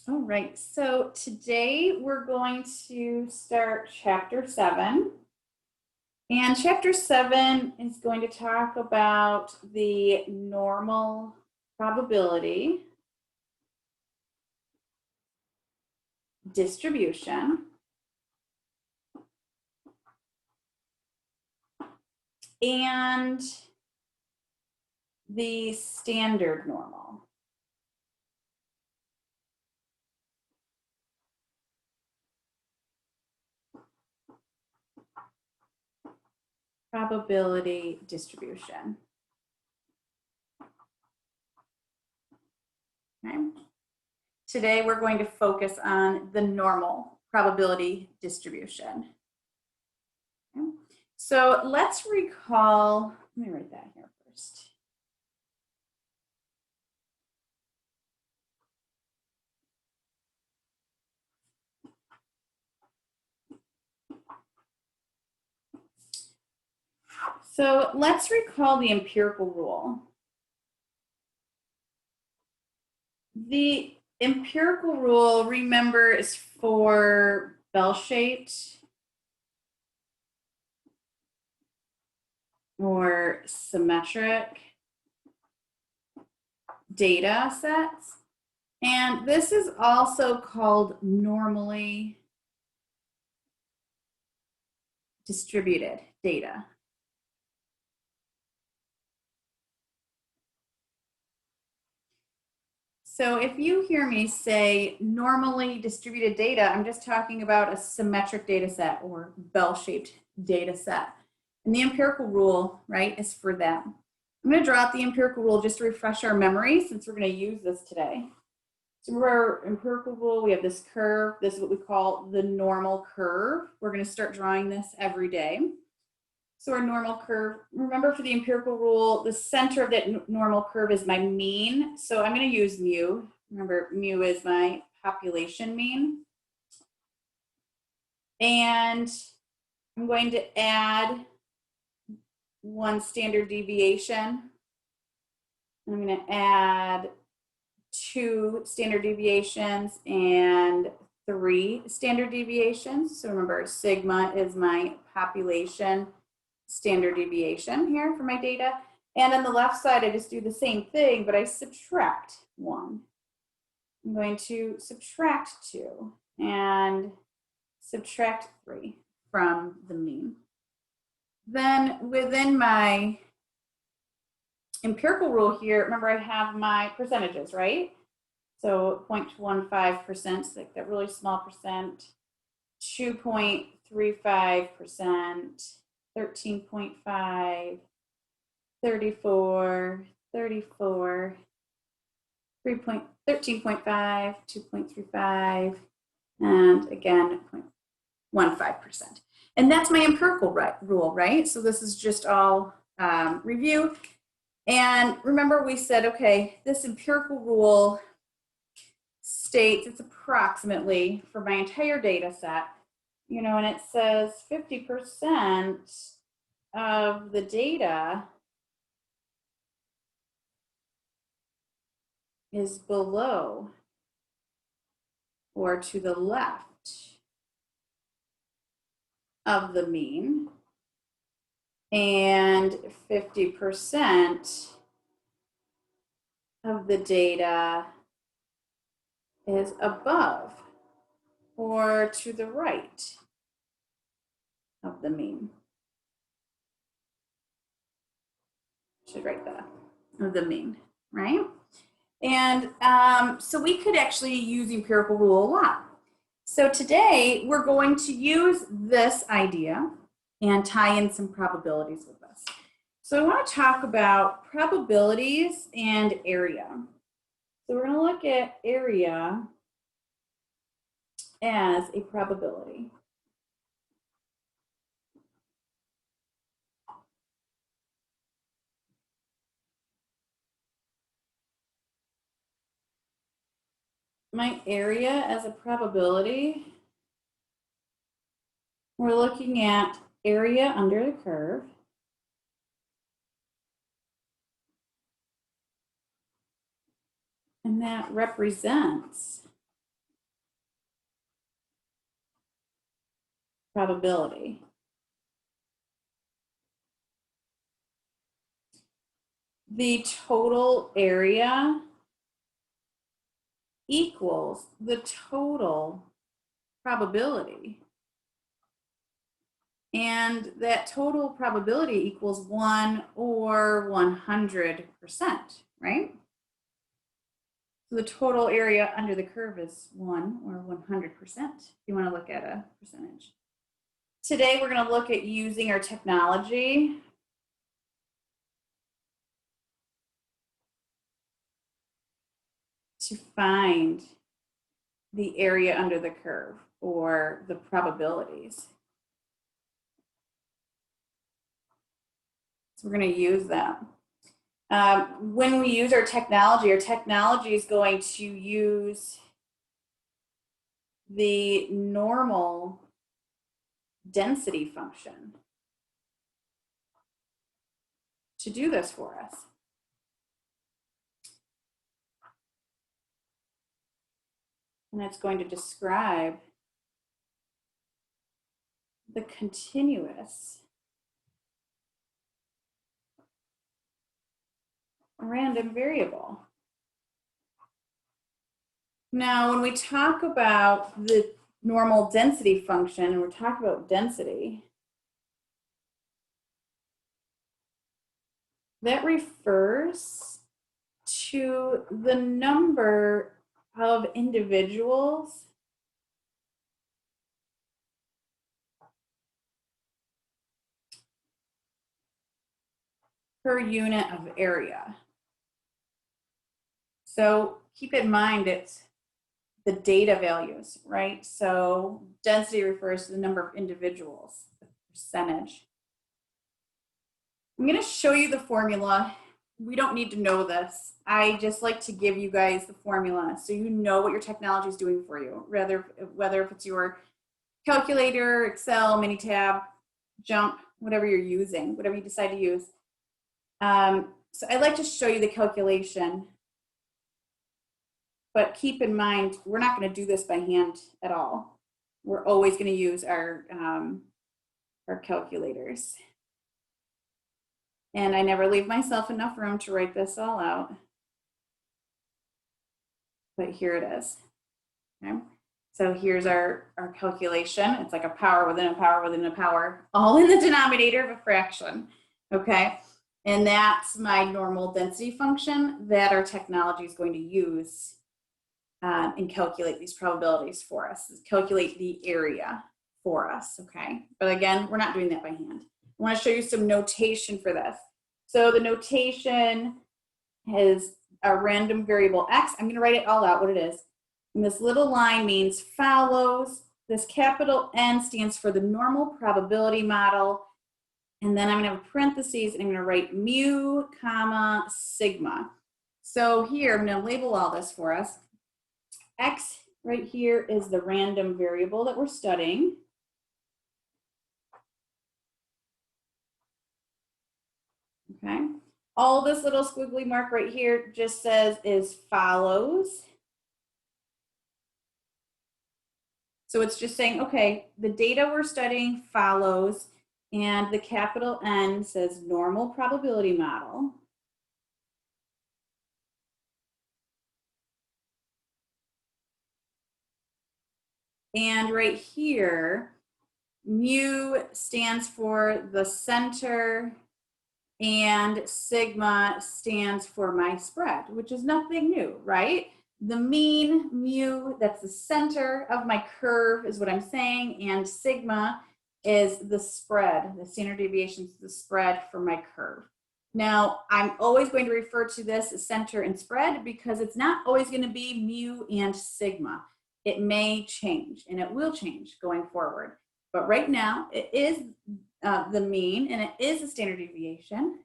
All right, so today we're going to start chapter 7. And chapter 7 is going to talk about the normal probability distribution and the standard normal. Probability distribution. Okay. Today we're going to focus on the normal probability distribution. Okay. So let's recall, let me write that here first. So let's recall the empirical rule. The empirical rule, remember, is for bell-shaped or symmetric data sets. And this is also called normally distributed data. So if you hear me say normally distributed data, I'm just talking about a symmetric data set or bell-shaped data set. And the empirical rule, right, is for them. I'm going to draw out the empirical rule just to refresh our memory since we're going to use this today. So remember our empirical rule, we have this curve. This is what we call the normal curve. We're going to start drawing this every day. So our normal curve, remember for the empirical rule, the center of that normal curve is my mean. So I'm going to use mu. Remember, mu is my population mean. And I'm going to add one standard deviation. I'm going to add 2 standard deviations and 3 standard deviations. So remember, sigma is my population standard deviation here for my data. And on the left side, I just do the same thing, but I subtract 1. I'm going to subtract 2 and subtract 3 from the mean. Then within my empirical rule here, remember I have my percentages, right? So 0.15%, like that really small percent, 2.35%, 13.5, 34, 34, 13.5, 2.35, and again, 0.15%. And that's my empirical rule, right? So this is just all review. And remember we said, okay, this empirical rule states it's approximately for my entire data set, you know, and it says 50% of the data is below or to the left of the mean, and 50% of the data is above or to the right of the mean. Should write that, of the mean, right? And so we could actually use the empirical rule a lot. So today we're going to use this idea and tie in some probabilities with us. So I want to talk about probabilities and area. So we're going to look at area as a probability. My area as a probability, we're looking at area under the curve. And that represents probability. The total area equals the total probability. And that total probability equals 1 or 100%, right? So the total area under the curve is 1 or 100%, if you want to look at a percentage. Today, we're going to look at using our technology to find the area under the curve or the probabilities. So we're going to use that. When we use our technology is going to use the normal density function to do this for us. And it's going to describe the continuous random variable. Now, when we talk about the normal density function, and we're talking about density, that refers to the number of individuals per unit of area. So keep in mind it's the data values, right? So density refers to the number of individuals, the percentage. I'm going to show you the formula. We don't need to know this. I just like to give you guys the formula so you know what your technology is doing for you, whether if it's your calculator, Excel, Minitab, Jump, whatever you're using, whatever you decide to use. So I'd like to show you the calculation, but keep in mind, we're not going to do this by hand at all. We're always going to use our calculators. And I never leave myself enough room to write this all out. But here it is. Okay. So here's our calculation. It's like a power within a power within a power, all in the denominator of a fraction. Okay. And that's my normal density function that our technology is going to use and calculate these probabilities for us, calculate the area for us, okay? But again, we're not doing that by hand. I want to show you some notation for this. So the notation is a random variable x. I'm going to write it all out, what it is. And this little line means follows. This capital N stands for the normal probability model. And then I'm going to have parentheses, and I'm going to write mu, comma, sigma. So here, I'm going to label all this for us. X right here is the random variable that we're studying. Okay. All this little squiggly mark right here just says is follows. So it's just saying, okay, the data we're studying follows, and the capital N says normal probability model. And right here, mu stands for the center, and sigma stands for my spread, which is nothing new, right? The mean, mu, that's the center of my curve is what I'm saying, and sigma is the spread, the standard deviation is the spread for my curve. Now, I'm always going to refer to this as center and spread because it's not always going to be mu and sigma. It may change, and it will change going forward. But right now, it is the mean, and it is the standard deviation.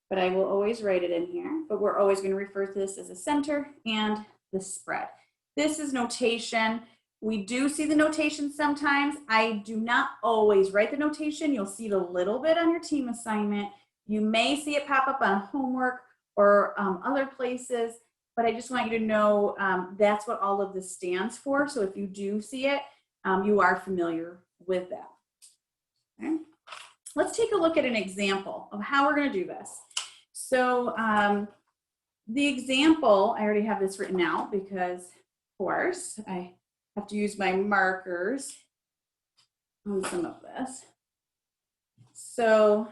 But I will always write it in here. But we're always going to refer to this as a center and the spread. This is notation. We do see the notation sometimes. I do not always write the notation. You'll see it a little bit on your team assignment. You may see it pop up on homework or other places. But I just want you to know that's what all of this stands for. So if you do see it, you are familiar with that. Okay. Let's take a look at an example of how we're going to do this. So the example, I already have this written out because, of course, I have to use my markers on some of this. So,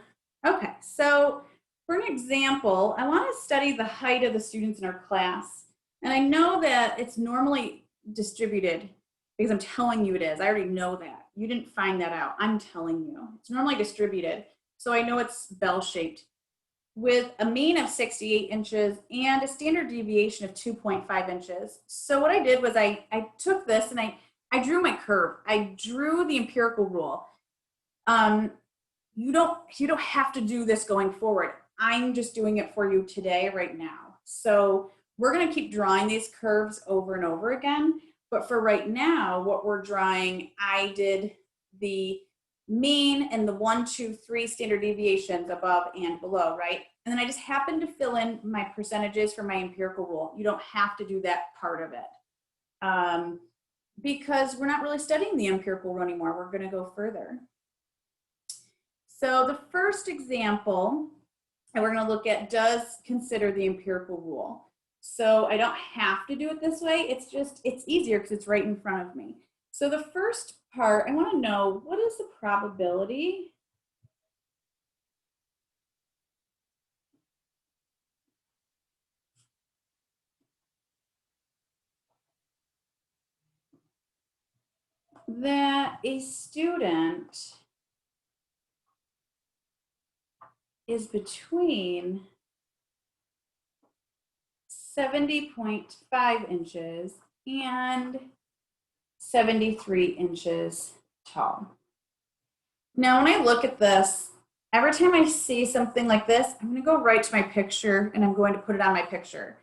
okay, so for an example, I want to study the height of the students in our class. And I know that it's normally distributed because I'm telling you it is. I already know that. You didn't find that out. I'm telling you. It's normally distributed. So I know it's bell-shaped with a mean of 68 inches and a standard deviation of 2.5 inches. So what I did was I took this and I drew my curve. I drew the empirical rule. You don't have to do this going forward. I'm just doing it for you today, right now. So we're going to keep drawing these curves over and over again. But for right now, what we're drawing, I did the mean and the 1, 2, 3 standard deviations above and below, right? And then I just happened to fill in my percentages for my empirical rule. You don't have to do that part of it because we're not really studying the empirical rule anymore. We're going to go further. So the first example that we're going to look at does consider the empirical rule. So I don't have to do it this way. It's easier because it's right in front of me. So the first part, I want to know, what is the probability that a student is between 70.5 inches and 73 inches tall. Now, when I look at this, every time I see something like this, I'm going to go right to my picture and I'm going to put it on my picture.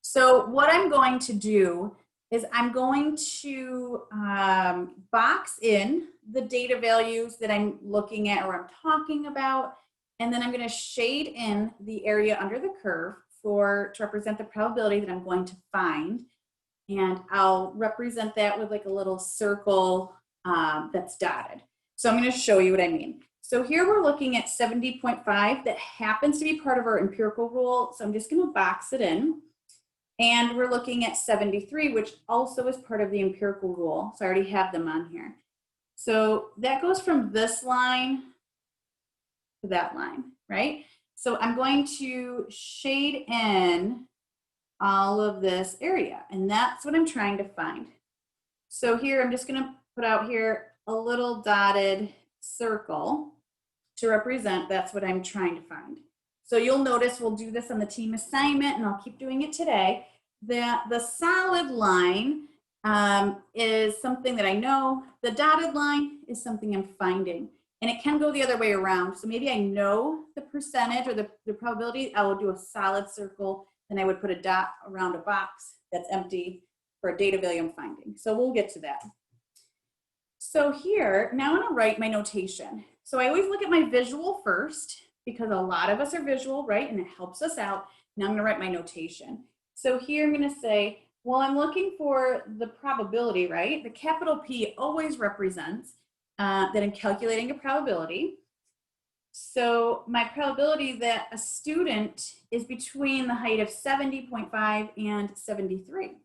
So what I'm going to do is I'm going to box in the data values that I'm looking at or I'm talking about, and then I'm going to shade in the area under the curve to represent the probability that I'm going to find. And I'll represent that with like a little circle that's dotted. So I'm going to show you what I mean. So here we're looking at 70.5. That happens to be part of our empirical rule. So I'm just going to box it in. And we're looking at 73, which also is part of the empirical rule. So I already have them on here. So that goes from this line to that line, right? So I'm going to shade in all of this area, and that's what I'm trying to find. So here, I'm just going to put out here a little dotted circle to represent that's what I'm trying to find. So you'll notice we'll do this on the team assignment, and I'll keep doing it today, that the solid line is something that I know. The dotted line is something I'm finding. And it can go the other way around. So maybe I know the percentage or the probability. I will do a solid circle, and I would put a dot around a box that's empty for a data value I'm finding. So we'll get to that. So here, now I'm going to write my notation. So I always look at my visual first because a lot of us are visual, right? And it helps us out. Now I'm going to write my notation. So here I'm going to say, well, I'm looking for the probability, right? The capital P always represents that I'm calculating a probability. So my probability that a student is between the height of 70.5 and 73.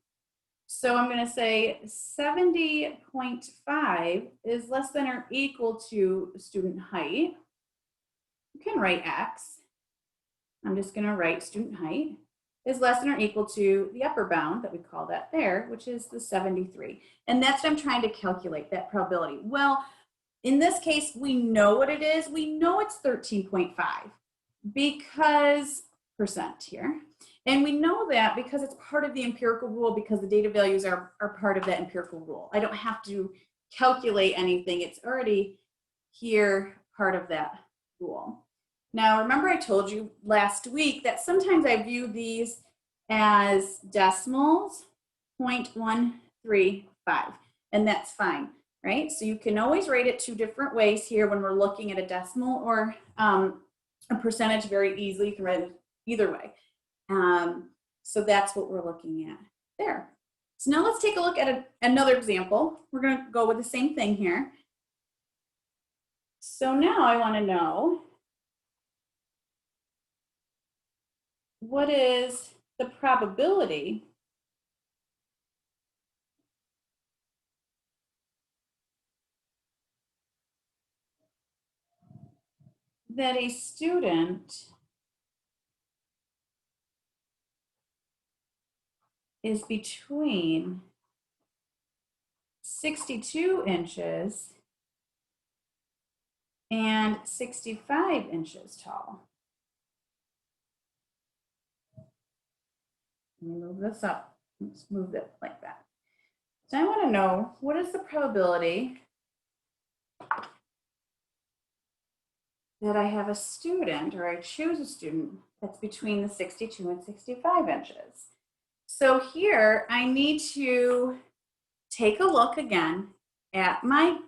So I'm going to say 70.5 is less than or equal to student height. You can write X. I'm just going to write student height is less than or equal to the upper bound that we call that there, which is the 73. And that's what I'm trying to calculate, that probability. Well, in this case, we know what it is. We know it's 13.5 because percent here. And we know that because it's part of the empirical rule, because the data values are part of that empirical rule. I don't have to calculate anything. It's already here, part of that rule. Now, remember I told you last week that sometimes I view these as decimals, 0.135, and that's fine, right? So you can always write it two different ways here when we're looking at a decimal or a percentage very easily. You can write it either way. So that's what we're looking at there. So now let's take a look at another example. We're going to go with the same thing here. So now I want to know, what is the probability that a student is between 62 inches and 65 inches tall? Let me move this up. Let's move it like that. So I want to know, what is the probability that I have a student, or I choose a student that's between the 62 and 65 inches? So here I need to take a look again at my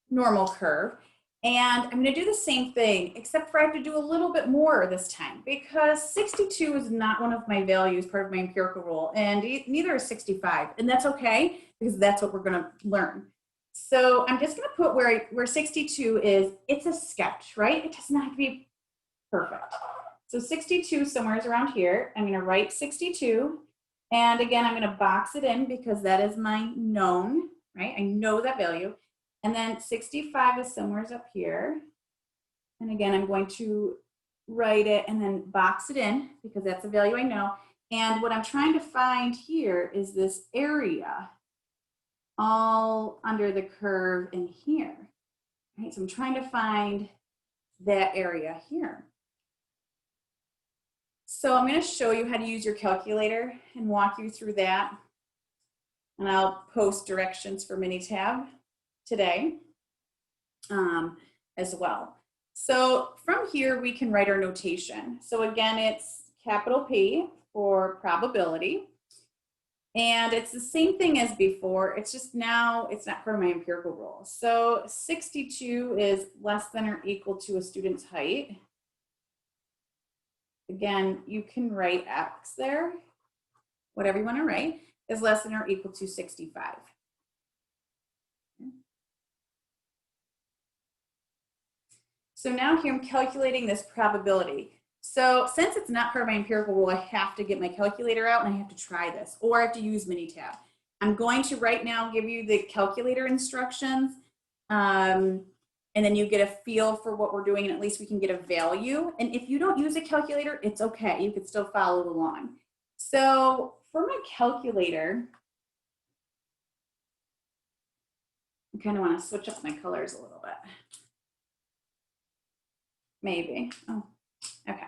normal curve, and I'm going to do the same thing, except for I have to do a little bit more this time, because 62 is not one of my values, part of my empirical rule, and neither is 65, and that's okay, because that's what we're going to learn. So I'm just going to put where 62 is. It's a sketch, right? It does not have to be perfect. So 62 somewhere is around here. I'm going to write 62. And again, I'm going to box it in because that is my known, right? I know that value. And then 65 is somewhere up here. And again, I'm going to write it and then box it in because that's a value I know. And what I'm trying to find here is this area all under the curve in here, right? So I'm trying to find that area here. So I'm going to show you how to use your calculator and walk you through that. And I'll post directions for Minitab today as well. So from here, we can write our notation. So again, it's capital P for probability. And it's the same thing as before. It's just now it's not part of my empirical rule. So 62 is less than or equal to a student's height. Again, you can write X there, whatever you want to write, is less than or equal to 65. So now here I'm calculating this probability. So since it's not part of my empirical rule, I have to get my calculator out and I have to try this, or I have to use Minitab. I'm going to right now give you the calculator instructions, and then you get a feel for what we're doing, and at least we can get a value. And if you don't use a calculator, it's okay. You can still follow along. So for my calculator, I kind of want to switch up my colors a little bit. Maybe. Oh, okay.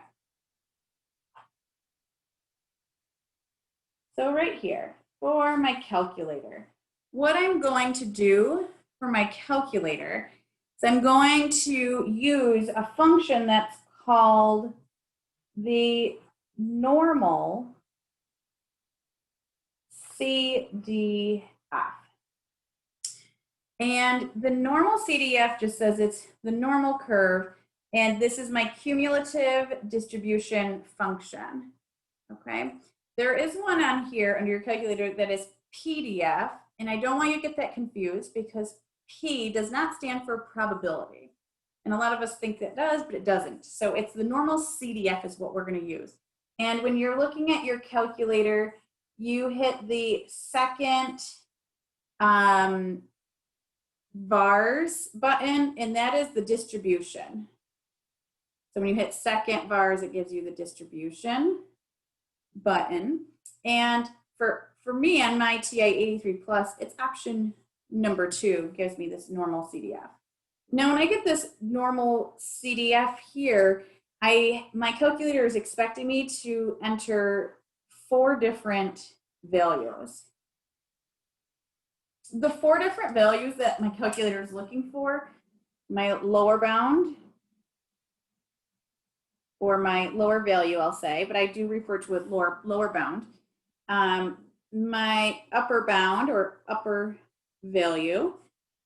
So right here, for my calculator, what I'm going to do for my calculator is I'm going to use a function that's called the normal CDF. And the normal CDF just says it's the normal curve, and this is my cumulative distribution function, okay? There is one on here under your calculator that is PDF, and I don't want you to get that confused because P does not stand for probability. And a lot of us think that does, but it doesn't. So it's the normal CDF is what we're going to use. And when you're looking at your calculator, you hit the second VARS button, and that is the distribution. So when you hit second VARS, it gives you the distribution button. And for me on my TI 83 Plus, it's option number 2, gives me this normal CDF. Now when I get this normal CDF here, my calculator is expecting me to enter 4 different values. The 4 different values that my calculator is looking for, my lower bound, or my lower value, I'll say, but I do refer to it lower bound, my upper bound or upper value,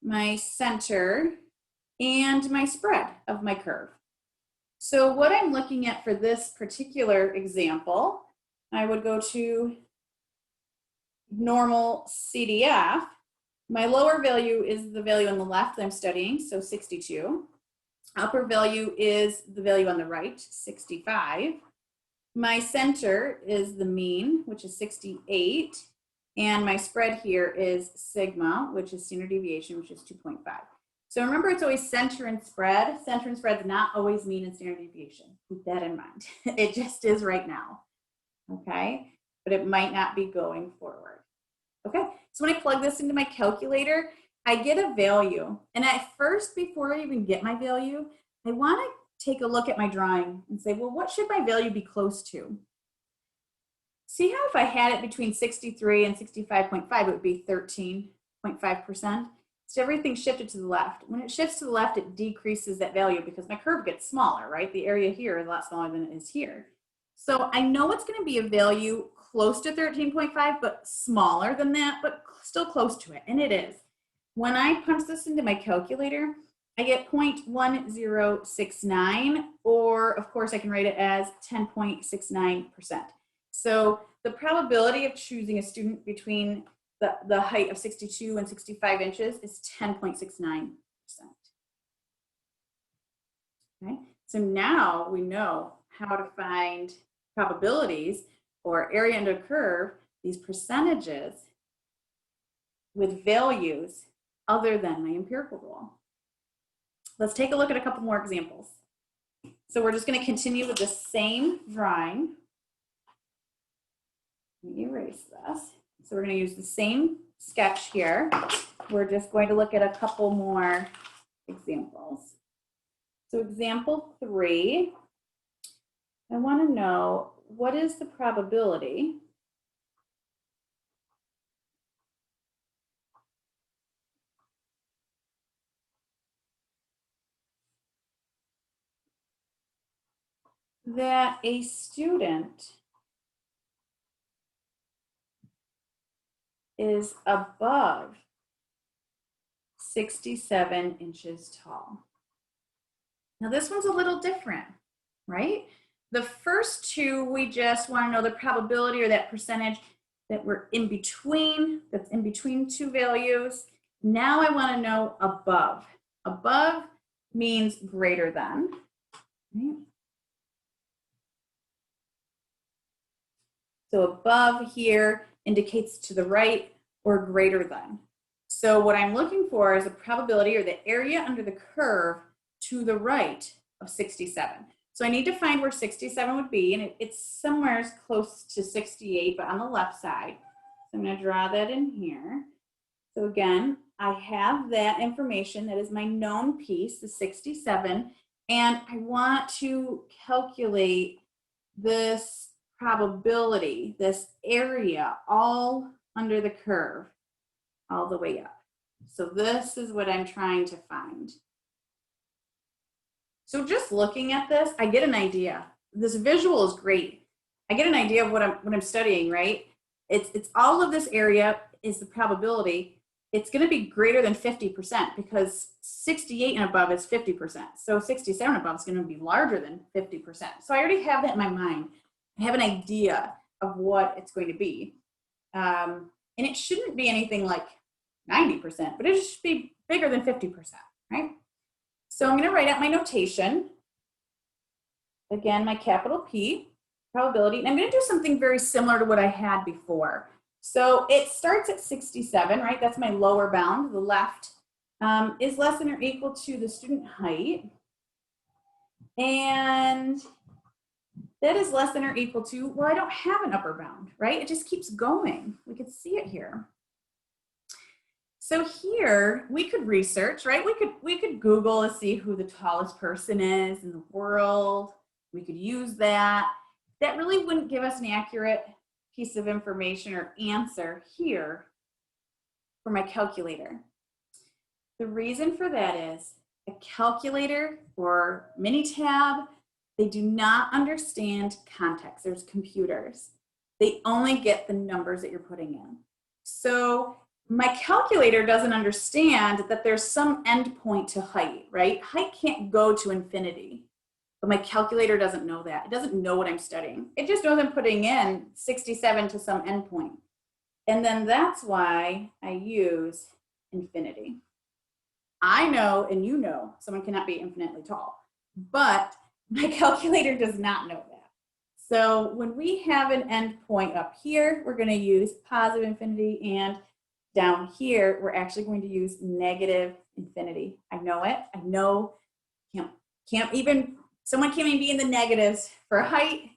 my center, and my spread of my curve. So what I'm looking at for this particular example, I would go to normal CDF, My lower value is the value on the left that I'm studying, so 62. Upper value is the value on the right, 65. My center is the mean, which is 68. And my spread here is sigma, which is standard deviation, which is 2.5. So remember, it's always center and spread. Center and spread is not always mean and standard deviation. Keep that in mind. It just is right now, okay? But it might not be going forward. Okay, so when I plug this into my calculator, I get a value. And at first, before I even get my value, I want to take a look at my drawing and say, well, what should my value be close to? See how if I had it between 63 and 65.5, it would be 13.5%. So everything shifted to the left. When it shifts to the left, it decreases that value because my curve gets smaller, right? The area here is a lot smaller than it is here. So I know it's going to be a value close to 13.5, but smaller than that, but still close to it, and it is. When I punch this into my calculator, I get 0.1069, or of course I can write it as 10.69%. So the probability of choosing a student between the height of 62 and 65 inches is 10.69%. Okay, so now we know how to find probabilities or area under curve, these percentages with values other than my empirical rule. Let's take a look at a couple more examples. So we're just going to continue with the same drawing. Let me erase this. So we're going to use the same sketch here. We're just going to look at a couple more examples. So example 3, I want to know what is the probability that a student is above 67 inches tall. Now this one's a little different, right? The first two, we just want to know the probability or that percentage that we're in between, that's in between two values. Now I want to know above. Above means greater than. Right? So above here indicates to the right or greater than. So what I'm looking for is a probability or the area under the curve to the right of 67. So I need to find where 67 would be, and it's somewhere close to 68, but on the left side. So I'm going to draw that in here. So again, I have that information. That is my known piece, the 67, and I want to calculate this probability, this area all under the curve, all the way up. So this is what I'm trying to find. So just looking at this, I get an idea. This visual is great. I get an idea of what I'm studying, right? It's all of this area is the probability. It's going to be greater than 50% because 68 and above is 50%. So 67 and above is going to be larger than 50%. So I already have that in my mind. I have an idea of what it's going to be. And it shouldn't be anything like 90%, but it should be bigger than 50%, right? So I'm going to write out my notation. Again, my capital P, probability. And I'm going to do something very similar to what I had before. So it starts at 67, right? That's my lower bound. The left is less than or equal to the student height. And that is less than or equal to, well, I don't have an upper bound, right? It just keeps going. We could see it here. So here we could research, right? We could Google to see who the tallest person is in the world. We could use that. That really wouldn't give us an accurate piece of information or answer here for my calculator. The reason for that is a calculator or Minitab, they do not understand context. There's computers. They only get the numbers that you're putting in. So my calculator doesn't understand that there's some endpoint to height, right? Height can't go to infinity, but my calculator doesn't know that. It doesn't know what I'm studying. It just knows I'm putting in 67 to some endpoint. And then that's why I use infinity. I know, and you know, someone cannot be infinitely tall, but my calculator does not know that. So when we have an endpoint up here, we're going to use positive infinity, and down here, we're actually going to use negative infinity. I know it. I know can't even, someone can't even be in the negatives for height,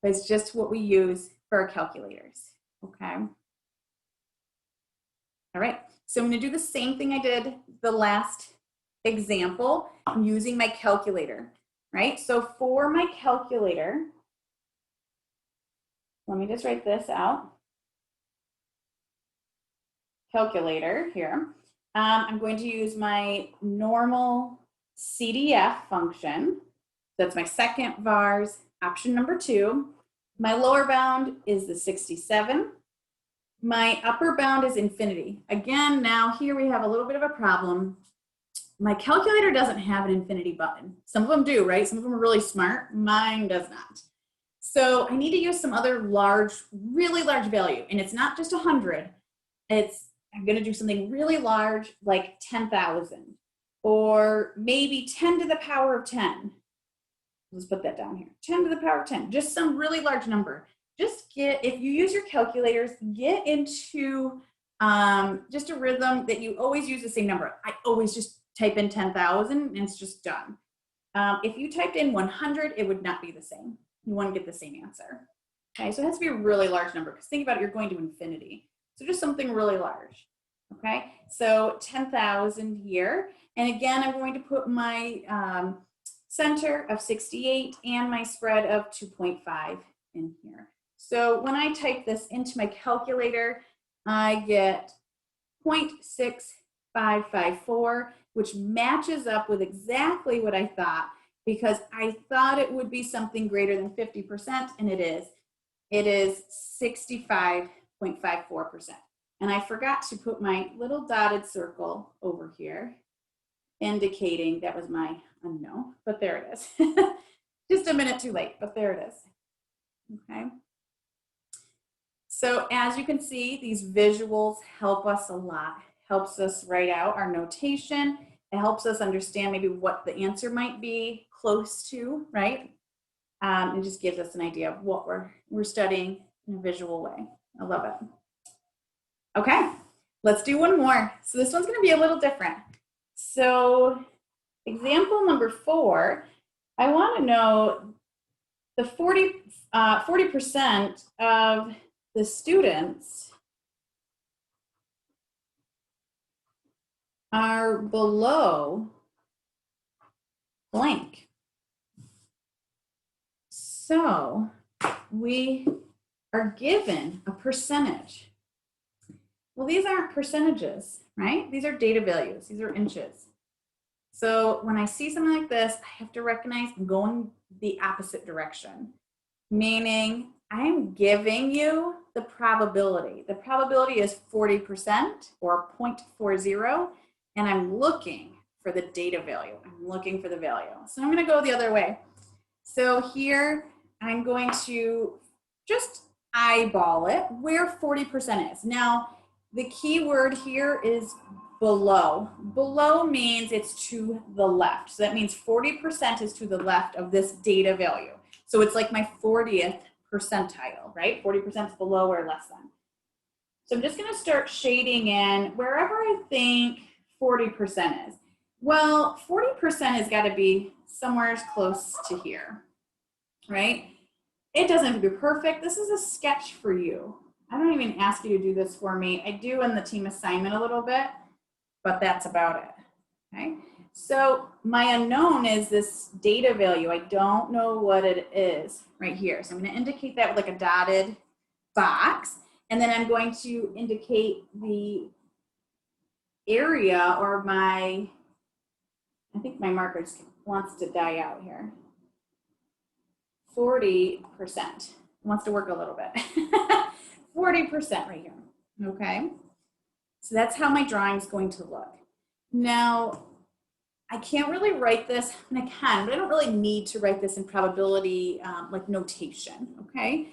but it's just what we use for our calculators, okay? All right, so I'm gonna do the same thing I did the last example. I'm using my calculator, right? So for my calculator, let me just write this out. Calculator here. I'm going to use my normal CDF function. That's my second vars, option number 2. My lower bound is the 67. My upper bound is infinity. Again, now here we have a little bit of a problem. My calculator doesn't have an infinity button. Some of them do, right? Some of them are really smart. Mine does not. So I need to use some other large, really large value. And it's not just 100. I'm going to do something really large, like 10,000, or maybe 10 to the power of 10. Let's put that down here. 10 to the power of 10, just some really large number. Just if you use your calculators, get into just a rhythm that you always use the same number. I always just type in 10,000 and it's just done. If you typed in 100, it would not be the same. You want to get the same answer. Okay, so it has to be a really large number, because think about it, you're going to infinity. So just something really large. Okay, so 10,000 here. And again, I'm going to put my center of 68 and my spread of 2.5 in here. So when I type this into my calculator, I get 0.6554, which matches up with exactly what I thought, because I thought it would be something greater than 50%, and it is. It is 65.54%. And I forgot to put my little dotted circle over here, indicating that was my unknown, but there it is. Just a minute too late, but there it is. Okay. So as you can see, these visuals help us a lot. Helps us write out our notation. It helps us understand maybe what the answer might be close to, right? It just gives us an idea of what we're studying in a visual way. I love it. Okay, let's do one more. So this one's going to be a little different. So example number 4, I want to know the 40% of the students are below blank. So we are given a percentage. Well, these aren't percentages, right? These are data values. These are inches. So when I see something like this, I have to recognize I'm going the opposite direction, meaning I'm giving you the probability. The probability is 40% or 0.40, and I'm looking for the data value. I'm looking for the value. So I'm going to go the other way. So here I'm going to just eyeball it where 40% is. Now, the key word here is below. Below means it's to the left. So that means 40% is to the left of this data value. So it's like my 40th percentile, right? 40% is below or less than. So I'm just going to start shading in wherever I think 40% is. Well, 40% has got to be somewhere close to here, right? It doesn't have to be perfect. This is a sketch for you. I don't even ask you to do this for me. I do in the team assignment a little bit, but that's about it, okay? So my unknown is this data value. I don't know what it is right here. So I'm going to indicate that with like a dotted box, and then I'm going to indicate the area, or I think my marker just wants to die out here. 40%. Wants to work a little bit. 40% right here, okay? So that's how my drawing is going to look. Now, I can't really write this, and I can, but I don't really need to write this in probability like notation, okay?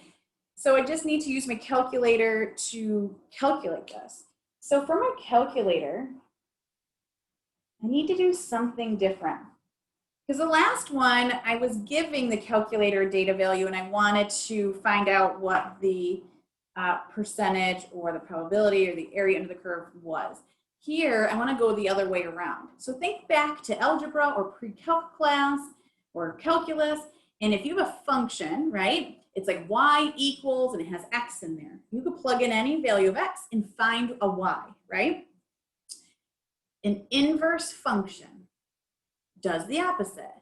So I just need to use my calculator to calculate this. So for my calculator, I need to do something different. Because the last one, I was giving the calculator a data value and I wanted to find out what the percentage or the probability or the area under the curve was. Here, I want to go the other way around. So think back to algebra or pre-calc class or calculus. And if you have a function, right, it's like y equals and it has x in there. You could plug in any value of x and find a y, right? An inverse function does the opposite.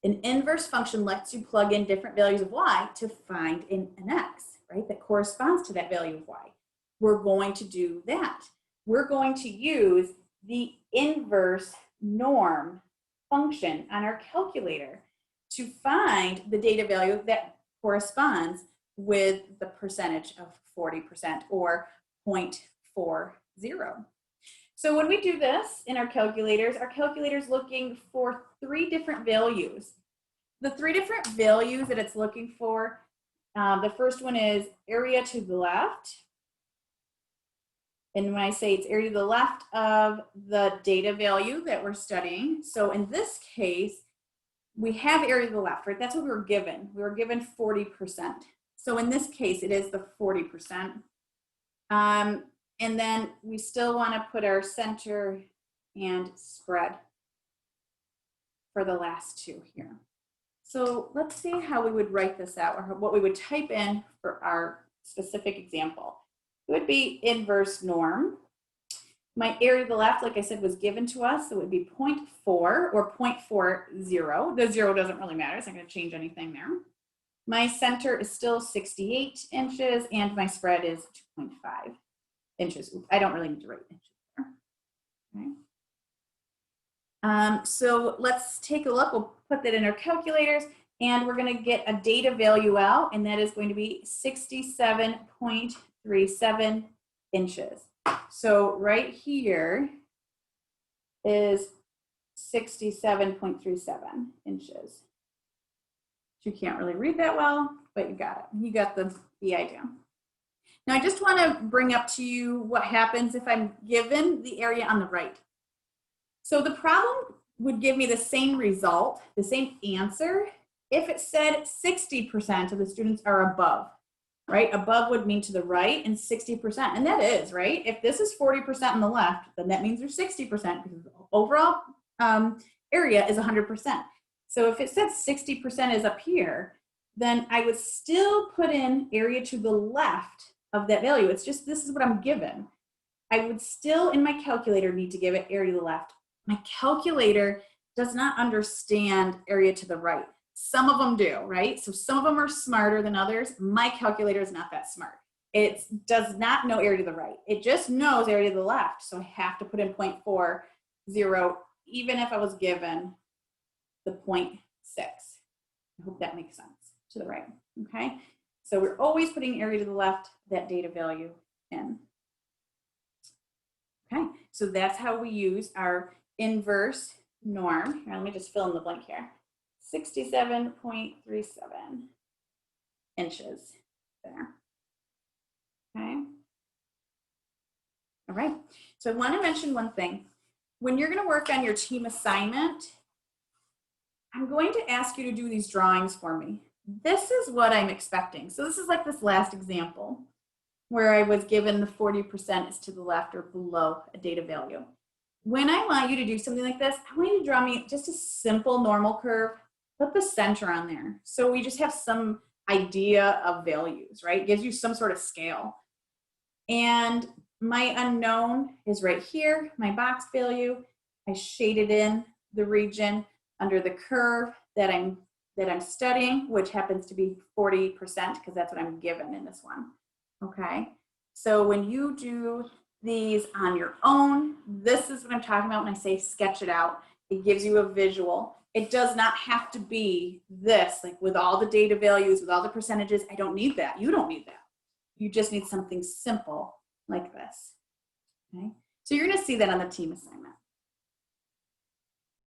An inverse function lets you plug in different values of y to find an x, right, that corresponds to that value of y. We're going to do that. We're going to use the inverse norm function on our calculator to find the data value that corresponds with the percentage of 40% or 0.40. So when we do this in our calculators looking for 3 different values. The 3 different values that it's looking for, the first one is area to the left. And when I say it's area to the left of the data value that we're studying, so in this case, we have area to the left, right? That's what we were given. We were given 40%. So in this case, it is the 40%. And then we still want to put our center and spread for the last 2 here. So let's see how we would write this out, or what we would type in for our specific example. It would be inverse norm. My area to the left, like I said, was given to us, so it would be 0.4 or 0.40. The 0 doesn't really matter, it's not going to change anything there. My center is still 68 inches, and my spread is 2.5 inches. I don't really need to write inches there. Okay. So let's take a look. We'll put that in our calculators, and we're going to get a data value out, and that is going to be 67.37 inches. So right here is 67.37 inches. You can't really read that well, but you got it. You got the idea. Now I just want to bring up to you what happens if I'm given the area on the right. So the problem would give me the same result, the same answer, if it said 60% of the students are above, right? Above would mean to the right, and 60%, and that is, right? If this is 40% on the left, then that means there's 60% because the overall area is 100%. So if it said 60% is up here, then I would still put in area to the left of that value. It's just, this is what I'm given. I would still, in my calculator, need to give it area to the left. My calculator does not understand area to the right. Some of them do, right? So some of them are smarter than others. My calculator is not that smart. It does not know area to the right. It just knows area to the left. So I have to put in 0.40, even if I was given the 0.6. I hope that makes sense, to the right, okay? So we're always putting area to the left, that data value in. Okay, so that's how we use our inverse norm. Here, let me just fill in the blank here. 67.37 inches there. Okay. All right, so I want to mention one thing. When you're going to work on your team assignment, I'm going to ask you to do these drawings for me. This is what I'm expecting. So this is like this last example where I was given the 40% is to the left or below a data value. When I want you to do something like this, I want you to draw me just a simple normal curve, put the center on there. So we just have some idea of values, right? It gives you some sort of scale. And my unknown is right here, my box value. I shaded in the region under the curve that I'm studying, which happens to be 40% because that's what I'm given in this one. Okay, so when you do these on your own, this is what I'm talking about when I say sketch it out. It gives you a visual. It does not have to be this, like with all the data values, with all the percentages. I don't need that. You don't need that. You just need something simple like this. Okay, so you're going to see that on the team assignment.